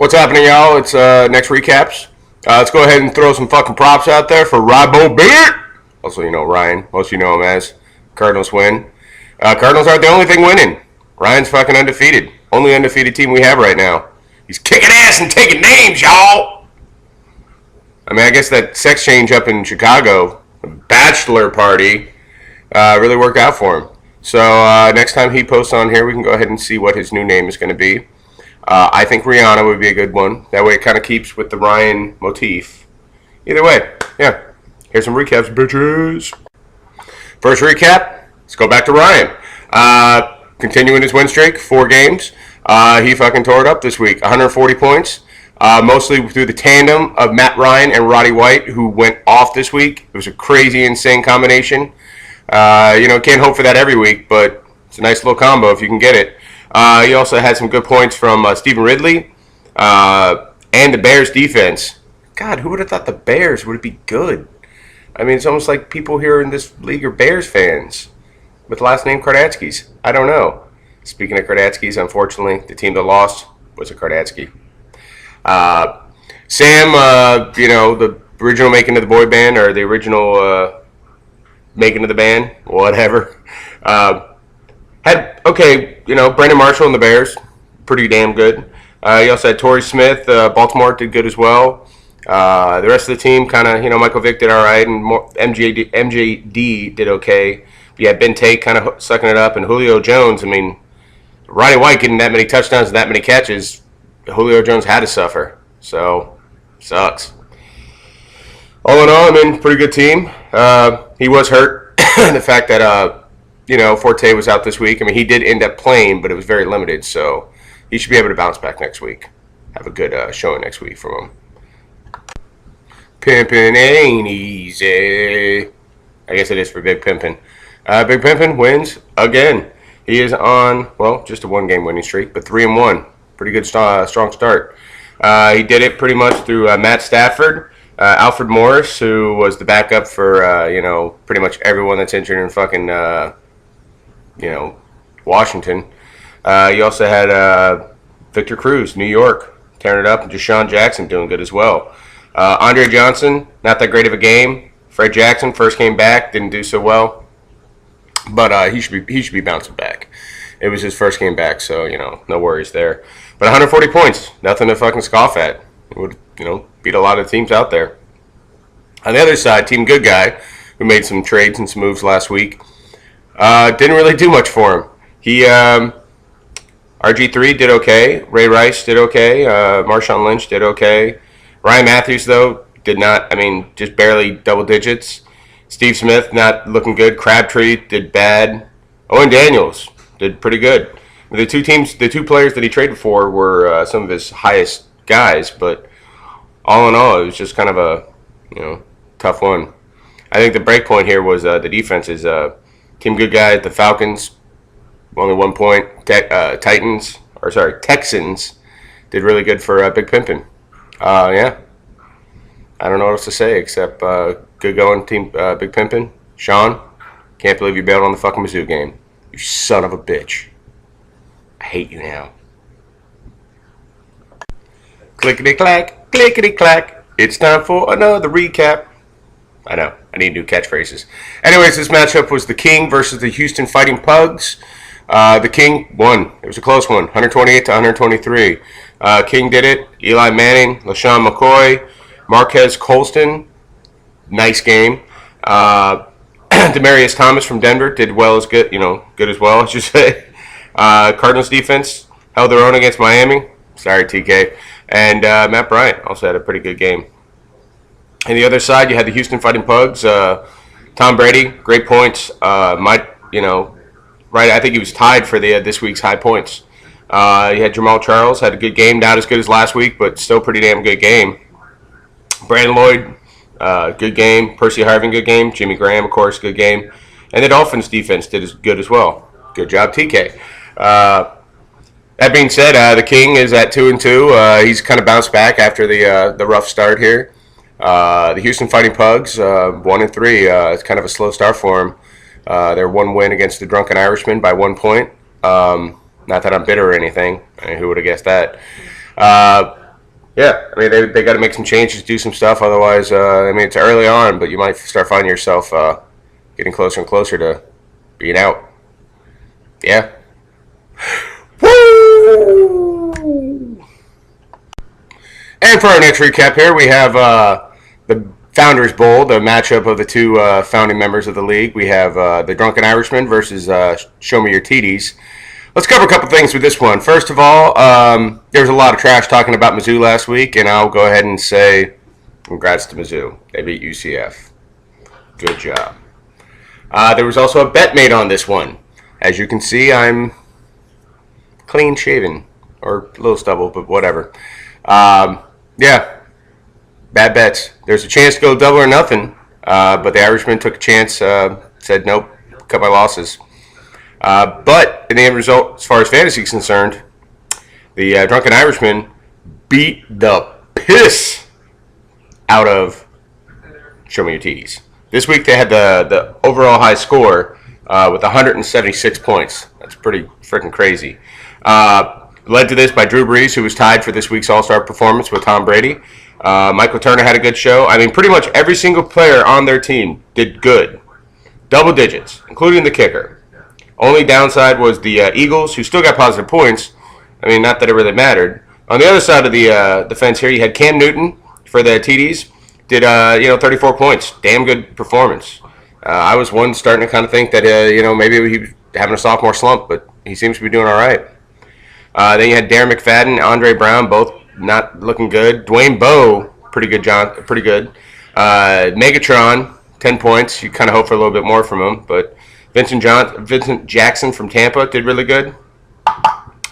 What's happening, y'all? It's next recaps. Let's go ahead and throw some fucking props out there for Rybo Beard. Also, Ryan. Most of you know him as Cardinals win. Cardinals aren't the only thing winning. Ryan's fucking undefeated. Only undefeated team we have right now. He's kicking ass and taking names, y'all. I mean, I guess that sex change up in Chicago, bachelor party, really worked out for him. So next time he posts on here, we can go ahead and see what his new name is going to be. I think Rihanna would be a good one. That way it kind of keeps with the Ryan motif. Either way, yeah. Here's some recaps, bitches. First recap, let's go back to Ryan. Continuing his win streak, 4 games. He fucking tore it up this week. 140 points. Mostly through the tandem of Matt Ryan and Roddy White, who went off this week. It was a crazy, insane combination. Can't hope for that every week, but it's a nice little combo if you can get it. He also had some good points from Stephen Ridley and the Bears defense. God, who would have thought the Bears would be good? I mean, it's almost like people here in this league are Bears fans with the last name Kardatskis. I don't know. Speaking of Kardatskis, unfortunately, the team that lost was a Kardatsky. Sam, the original making of the boy band or the original making of the band, whatever. Brandon Marshall and the Bears, pretty damn good. You also had Torrey Smith, Baltimore did good as well. The rest of the team kind of, Michael Vick did all right, and MJD did okay. But yeah, Ben Tate kind of sucking it up, and Julio Jones, Roddy White getting that many touchdowns and that many catches, Julio Jones had to suffer. So, sucks. All in all, pretty good team. He was hurt. The fact that, Forte was out this week. He did end up playing, but it was very limited. So he should be able to bounce back next week. Have a good showing next week from him. Pimpin' ain't easy. I guess it is for Big Pimpin'. Big Pimpin' wins again. He is on, just a 1-game winning streak, but 3-1. Pretty good, strong start. He did it pretty much through Matt Stafford, Alfred Morris, who was the backup for, pretty much everyone that's injured in fucking, Washington. You also had Victor Cruz, New York, tearing it up, and Deshaun Jackson doing good as well. Andre Johnson, not that great of a game. Fred Jackson, first came back, didn't do so well, but he should be bouncing back. It was his first game back, so no worries there. But 140 points, nothing to fucking scoff at. It would beat a lot of teams out there. On the other side, Team Good Guy, who made some trades and some moves last week, didn't really do much for him. He RG3 did okay. Ray Rice did okay. Marshawn Lynch did okay. Ryan Matthews, though, did not, just barely double digits. Steve Smith, not looking good. Crabtree did bad. Owen Daniels did pretty good. The two players that he traded for were some of his highest guys, but all in all, it was just kind of a, tough one. I think the break point here was the defense is Team Good Guy, the Falcons, only 1 point. Texans did really good for Big Pimpin'. Yeah. I don't know what else to say except good going, Team Big Pimpin'. Sean, can't believe you bailed on the fucking Mizzou game. You son of a bitch. I hate you now. Clickety-clack, clickety-clack. It's time for another recap. I know. I need new catchphrases. Anyways, this matchup was the King versus the Houston Fighting Pugs. The King won. It was a close one, 128 to 123. King did it. Eli Manning, LaShawn McCoy, Marquez Colston, nice game. Demaryius Thomas from Denver did good as well, I should say. Cardinals defense held their own against Miami. Sorry, TK. And Matt Bryant also had a pretty good game. On the other side, you had the Houston Fighting Pugs. Tom Brady, great points. I think he was tied for this week's high points. You had Jamal Charles, had a good game, not as good as last week, but still pretty damn good game. Brandon Lloyd, good game. Percy Harvin, good game. Jimmy Graham, of course, good game. And the Dolphins defense did as good as well. Good job, TK. That being said, the King is at 2-2. He's kind of bounced back after the rough start here. The Houston Fighting Pugs, 1-3. It's kind of a slow start for him. Their one win against the Drunken Irishman by 1 point. Not that I'm bitter or anything. Who would have guessed that? yeah, I mean, they got to make some changes, do some stuff. Otherwise, I mean, it's early on, but you might start finding yourself getting closer and closer to being out. Yeah. Woo! And for our next recap here, we have the Founders Bowl, the matchup of the two founding members of the league. We have the Drunken Irishman versus Show Me Your TDs. Let's cover a couple things with this one. First of all, there was a lot of trash talking about Mizzou last week, and I'll go ahead and say congrats to Mizzou. They beat UCF. Good job. There was also a bet made on this one. As you can see, I'm clean shaven, or a little stubble, but whatever. Yeah, bad bets. There's a chance to go double or nothing, but the Irishman took a chance, said nope, cut my losses. But in the end result, as far as fantasy is concerned, the Drunken Irishman beat the piss out of Show Me Your TDs. This week they had the overall high score with 176 points. That's pretty freaking crazy. Led to this by Drew Brees, who was tied for this week's All-Star performance with Tom Brady. Michael Turner had a good show. I mean, pretty much every single player on their team did good. Double digits, including the kicker. Only downside was the Eagles, who still got positive points. I mean, not that it really mattered. On the other side of the fence here, you had Cam Newton for the TDs. Did 34 points. Damn good performance. I was one starting to kind of think that maybe he was having a sophomore slump, but he seems to be doing all right. Then you had Darren McFadden, Andre Brown, both not looking good. Dwayne Bowe, pretty good. Megatron, 10 points. You kind of hope for a little bit more from him, but Vincent Jackson from Tampa did really good.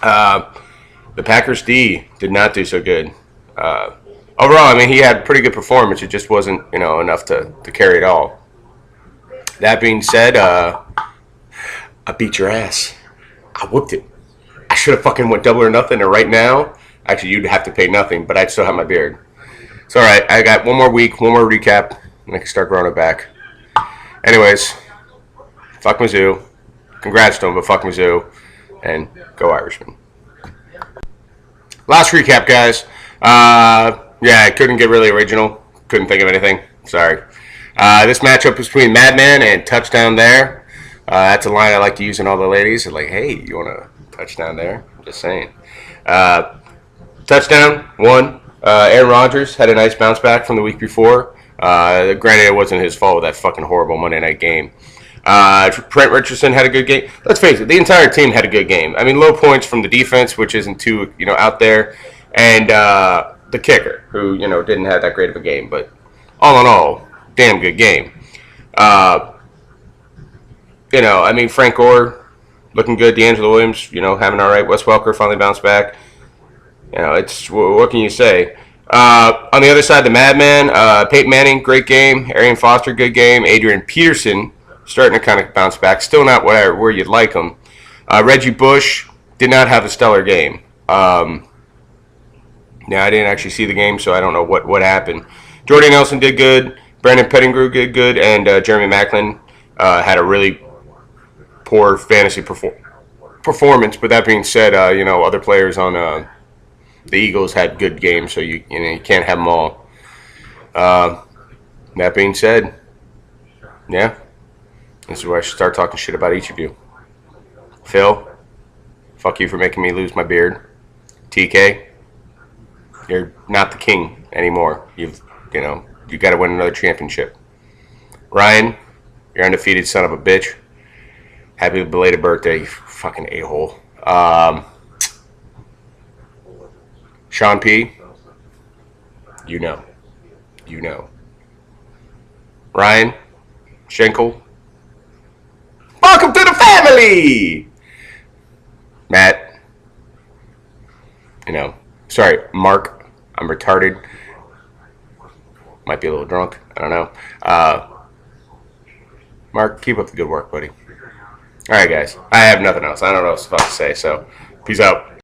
The Packers D did not do so good. Overall, I mean, he had pretty good performance. It just wasn't, enough to carry it all. That being said, I beat your ass. I whooped it. I should have fucking went double or nothing. And right now, actually, you'd have to pay nothing, but I'd still have my beard. It's all right. I got one more week, one more recap, and I can start growing it back. Anyways, fuck Mizzou. Congrats to him, but fuck Mizzou. And go Irishman. Last recap, guys. Yeah, I couldn't get really original. Couldn't think of anything. Sorry. This matchup is between Madman and Touchdown There. That's a line I like to use in all the ladies. They're like, hey, you want to touchdown there? Just saying. Touchdown, won. Aaron Rodgers had a nice bounce back from the week before. Granted, it wasn't his fault with that fucking horrible Monday night game. Trent Richardson had a good game. Let's face it, the entire team had a good game. I mean, low points from the defense, which isn't too, out there. And the kicker, who, didn't have that great of a game. But all in all, damn good game. I mean, Frank Gore looking good. D'Angelo Williams, having all right. Wes Welker finally bounced back. It's what can you say? On the other side, the Madman, Peyton Manning, great game. Arian Foster, good game. Adrian Peterson starting to kind of bounce back. Still not where you'd like him. Reggie Bush did not have a stellar game. Yeah, I didn't actually see the game, so I don't know what happened. Jordy Nelson did good. Brandon Pettigrew did good, and Jeremy Maclin had a really poor fantasy performance. But that being said, other players on the Eagles had good games, so you can't have them all. That being said, yeah, this is where I should start talking shit about each of you. Phil, fuck you for making me lose my beard. TK, you're not the king anymore. You got to win another championship. Ryan, you're undefeated son of a bitch. Happy belated birthday, you fucking a-hole. Sean P, you know. Ryan Schenkel, welcome to the family. Matt, sorry, Mark, I'm retarded. Might be a little drunk, I don't know. Mark, keep up the good work, buddy. All right, guys, I have nothing else. I don't know what else to say, so peace out.